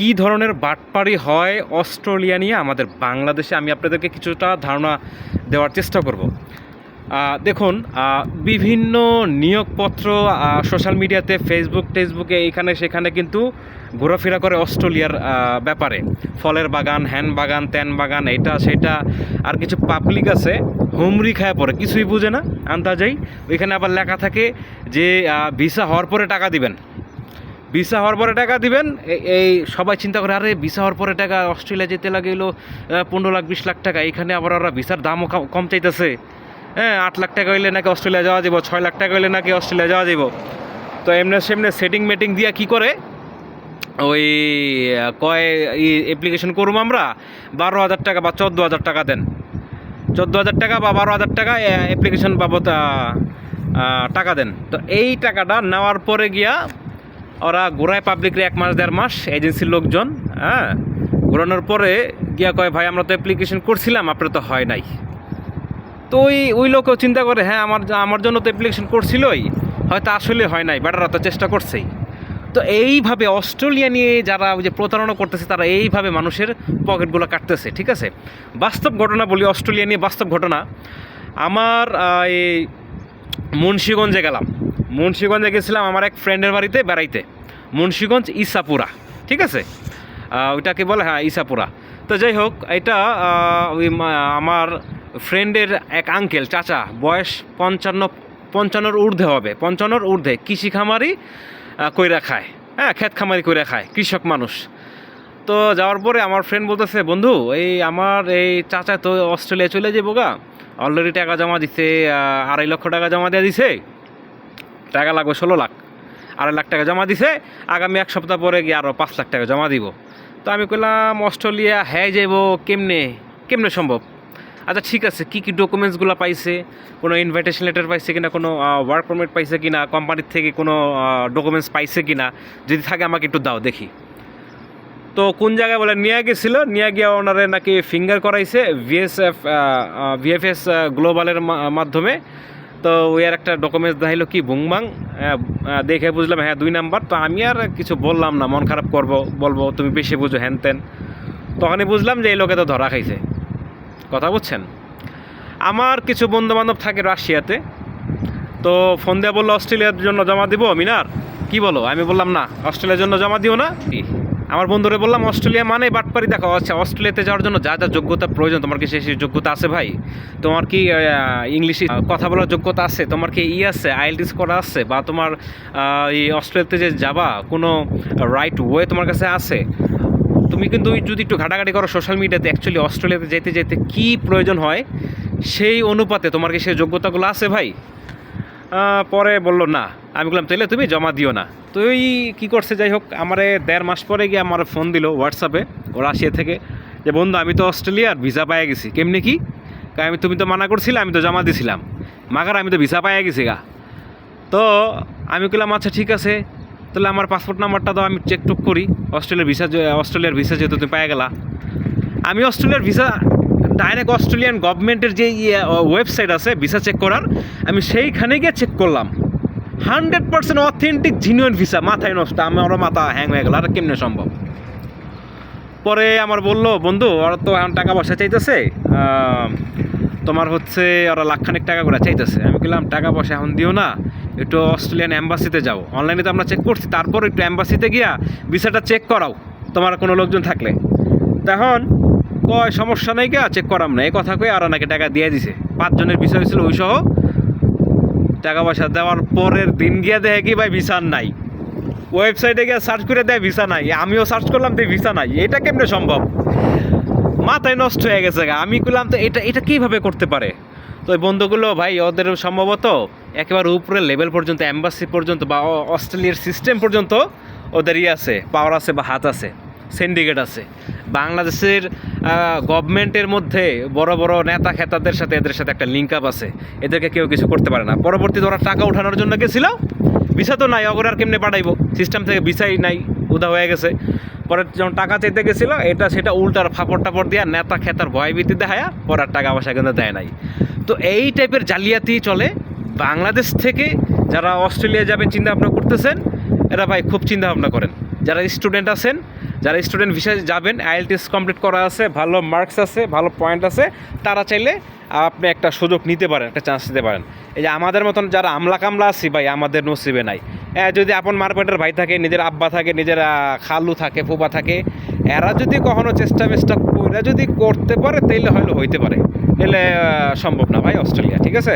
কী ধরনের বাটপাড়ি হয় অস্ট্রেলিয়া নিয়ে আমাদের বাংলাদেশে, আমি আপনাদেরকে কিছুটা ধারণা দেওয়ার চেষ্টা করব। দেখুন, বিভিন্ন নিয়োগপত্র সোশ্যাল মিডিয়াতে, ফেসবুকে এইখানে সেখানে কিন্তু ঘোরাফেরা করে অস্ট্রেলিয়ার ব্যাপারে। ফলের বাগান, হ্যান বাগান, ত্যান বাগান, এটা সেটা। আর কিছু পাবলিক আছে হুমরি খায় পড়ে, কিছুই বুঝে না আন্দাজেই। ওইখানে আবার লেখা থাকে যে ভিসা হওয়ার পরে টাকা দিবেন, ভিসা হওয়ার পরে টাকা দিবেন। এই সবাই চিন্তা করে, আরে ভিসা হওয়ার পরে টাকা, অস্ট্রেলিয়া যেতে লাগলো 15 লাখ 20 লাখ টাকা, এখানে আবার ওরা ভিসার দামও কম চাইতেছে। হ্যাঁ, 8 লাখ টাকা হইলে নাকি অস্ট্রেলিয়া যাওয়া যাব, 6 লাখ টাকা হইলে নাকি অস্ট্রেলিয়া যাওয়া যাব। তো এমনি সেমনি সেটিং মেটিং দিয়া কি করে, ওই কয় অ্যাপ্লিকেশন করুম আমরা, 12,000 টাকা বা 14,000 টাকা দেন, 14,000 টাকা বা 12,000 টাকা অ্যাপ্লিকেশন বাবদ টাকা দেন। তো এই টাকাটা নেওয়ার পরে গিয়া ওরা ঘোরায় পাবলিকরে 1 মাস 1.5 মাস, এজেন্সির লোকজন। হ্যাঁ, ঘোরানোর পরে গিয়া কয়, ভাই আমরা তো অ্যাপ্লিকেশন করছিলাম, আপনার তো হয় নাই। তো ওই লোকও চিন্তা করে, হ্যাঁ আমার জন্য তো অ্যাপ্লিকেশন করছিলই, হয়তো আসলে হয় নাই, বেটারা তো চেষ্টা করছেই। তো এইভাবে অস্ট্রেলিয়া নিয়ে যারা ওই যে প্রতারণা করতেছে, তারা এইভাবে মানুষের পকেটগুলো কাটতেছে। ঠিক আছে, বাস্তব ঘটনা বলি, অস্ট্রেলিয়া নিয়ে বাস্তব ঘটনা। আমার এই মুন্সিগঞ্জে গেলাম, মুন্সিগঞ্জে গেছিলাম আমার এক ফ্রেন্ডের বাড়িতে বেড়াইতে। মুন্সিগঞ্জ ইসাপুরা, ঠিক আছে, ওইটাকে বলে, হ্যাঁ ইসাপুরা। তো যাই হোক, এটা ওই আমার ফ্রেন্ডের এক আঙ্কেল, চাচা, বয়স 55 ঊর্ধ্বে হবে, 55 ঊর্ধ্বে, কৃষি খামারি কইরা খায়। হ্যাঁ, ক্ষেত খামারি কইরা খায়, কৃষক মানুষ। তো যাওয়ার পরে আমার ফ্রেন্ড বলতেছে, বন্ধু আমার এই চাচা তো অস্ট্রেলিয়া চলে যাবো গা, অলরেডি টাকা জমা দিছে, 2.5 লক্ষ টাকা জমা দিয়ে দিছে, টাকা লাগবে 16 লাখ, 2.5 লাখ টাকা জমা দিছে, আগামী 1 সপ্তাহ পরে গিয়ে আরও 5 লাখ টাকা জমা দিব। তো আমি কইলাম, অস্ট্রেলিয়া হ্যাঁ যাইব কেমনে সম্ভব? আচ্ছা ঠিক আছে, কী কী ডকুমেন্টসগুলো পাইছে, কোনো ইনভাইটেশন লেটার পাইছে কিনা, কোনো ওয়ার্ক পারমিট পাইছে কিনা, কোম্পানির থেকে কোনো ডকুমেন্টস পাইছে কিনা, যদি থাকে আমাকে একটু দাও দেখি। তো কোন জায়গায় বলে নিয়ে গেছিলো, নিয়ে গিয়ে ওনারে নাকি ফিঙ্গার করাইছে ভিএফএস গ্লোবালের মাধ্যমে। তো ওই আর একটা ডকুমেন্টস দেখাইলো কি বুংবাং, দেখে বুঝলাম হ্যাঁ 2 নাম্বার। তো আমি আর কিছু বললাম না, মন খারাপ বলবো তুমি বেশি বুঝো হ্যান ত্যান। তখনই বুঝলাম যে এই লোকে তো ধরা খাইছে, কথা বুঝছেন। আমার কিছু বন্ধুবান্ধব থাকে রাশিয়াতে, তো ফোন দিয়ে বললো অস্ট্রেলিয়ার জন্য জমা দিব। মিনার কি বলো? আমি বললাম না, অস্ট্রেলিয়ার জন্য জমা দিও না। আমার বন্ধুরে বললাম, অস্ট্রেলিয়া মানে বাটপারি দেখো। আচ্ছা, অস্ট্রেলিয়াতে যাওয়ার জন্য যা যা যোগ্যতা প্রয়োজন, তোমার কি সেই যোগ্যতা আছে ভাই? তোমার কি ইংলিশে কথা বলার যোগ্যতা আছে? তোমার কি আছে, আইএলটিএস করা আছে? বা তোমার এই অস্ট্রেলিয়াতে যে যাবা, কোনো রাইট ওয়ে তোমার কাছে আছে? তুমি কিন্তু যদি একটু ঘাটাঘাটি করো সোশ্যাল মিডিয়াতে, অ্যাকচুয়ালি অস্ট্রেলিয়াতে যেতে কী প্রয়োজন হয়, সেই অনুপাতে তোমার কি সেই যোগ্যতাগুলো আছে ভাই? পরে বললো না। আমি বললাম তাহলে তুমি জমা দিও না। তো ওই কী করছে, যাই হোক, আমারে 1.5 মাস পরে গিয়ে আমার ফোন দিল হোয়াটসঅ্যাপে, ও রাশিয়া থেকে, যে বন্ধু আমি তো অস্ট্রেলিয়ার ভিসা পাইয়া গেছি। কেমনি কি? তুমি তো মানা করছিলে, আমি তো জমা দিছিলাম, মাগার আমি তো ভিসা পাইয়া গেছি গা। তো আমি বললাম আচ্ছা ঠিক আছে, তাহলে আমার পাসপোর্ট নাম্বারটা দাও, আমি চেক টুক করি। অস্ট্রেলিয়ার ভিসা যেহেতু তুমি পাইয়া গেলা, আমি অস্ট্রেলিয়ার ভিসা ডাইরেক্ট অস্ট্রেলিয়ান গভর্নমেন্টের যে ওয়েবসাইট আছে ভিসা চেক করার, আমি সেইখানে গিয়ে চেক করলাম, 100% অথেন্টিক জিনুইন ভিসা। মাথায় নষ্ট, আমারও মাথা হ্যাং হয়ে গেল, আর কেমনে সম্ভব? পরে আমার বললো, বন্ধু ওরা তো এখন টাকা পয়সা চাইতেছে, তোমার হচ্ছে ওরা লাখখানেক টাকা করে চাইতেছে। আমি বললাম টাকা পয়সা এখন দিও না, একটু অস্ট্রেলিয়ান অ্যাম্বাসিতে যাও। অনলাইনে তো আমরা চেক করছি, তারপর একটু অ্যাম্বাসিতে গিয়া ভিসাটা চেক করাও, তোমার কোনো লোকজন থাকলে। তখন কয় সমস্যা নেই, গিয়া চেক করাম না, এই কথা কয়ে আর নাকি টাকা দিয়ে দিছে। 5 জনের ভিসা হয়েছিল, ওই সহ টাকা পয়সা দেওয়ার পরের দিন গিয়া দেখে কি ভাই ভিসা নাই। ওয়েবসাইটে গিয়ে সার্চ করে দেয় ভিসা নাই, আমিও সার্চ করলাম তো ভিসা নাই। এটা কেমনে সম্ভব? মাথায় নষ্ট হয়ে গেছে। আমি বললাম তো এটা কীভাবে করতে পারে? তো ওই বন্ধুগুলো ভাই, ওদের সম্ভবত একেবারে উপরের লেভেল পর্যন্ত, অ্যাম্বাসি পর্যন্ত বা অস্ট্রেলিয়ার সিস্টেম পর্যন্ত ওদের আছে, পাওয়ার আছে বা হাত আছে, সিন্ডিকেট আছে। বাংলাদেশের গভর্নমেন্টের মধ্যে বড় বড় নেতা খেতাদের সাথে এদের সাথে একটা লিঙ্ক আপ আছে, এদেরকে কেউ কিছু করতে পারে না। পরবর্তীতে ওরা টাকা উঠানোর জন্য গেছিল, ভিসা তো নাই, অগর আর কেমনে পাঠাইবো? সিস্টেম থেকে ভিসাই নাই, উদা হয়ে গেছে। পরে যখন টাকা চাইতে গেছিলো, সেটা উল্টার ফাপড় টাপড় দিয়া নেতা খেতার ভয়ভীতি দেখায়া পরে টাকা পয়সা কিন্তু দেয় নাই। তো এই টাইপের জালিয়াতি চলে। বাংলাদেশ থেকে যারা অস্ট্রেলিয়া যাবেন চিন্তা ভাবনা করতেছেন, এরা ভাই খুব চিন্তা ভাবনা করেন। যারা স্টুডেন্ট আছেন, যারা স্টুডেন্ট ভিসায় যাবেন, আইএলটিএস কমপ্লিট করা আছে, ভালো মার্কস আছে, ভালো পয়েন্ট আছে, তারা চাইলে আপনি একটা সুযোগ নিতে পারেন, একটা চান্স নিতে পারেন। এই যে আমাদের মতন যারা আমলা কামলা আছি ভাই, আমাদের নসিবে নাই। যদি আপন মারপেটের ভাই থাকে, নিজের আব্বা থাকে, নিজের খালু থাকে, ফুপা থাকে, এরা যদি কখনো চেষ্টা করে যদি করতে পারে তাইলে হয়তো হইতে পারে, এলে সম্ভব না ভাই অস্ট্রেলিয়া, ঠিক আছে।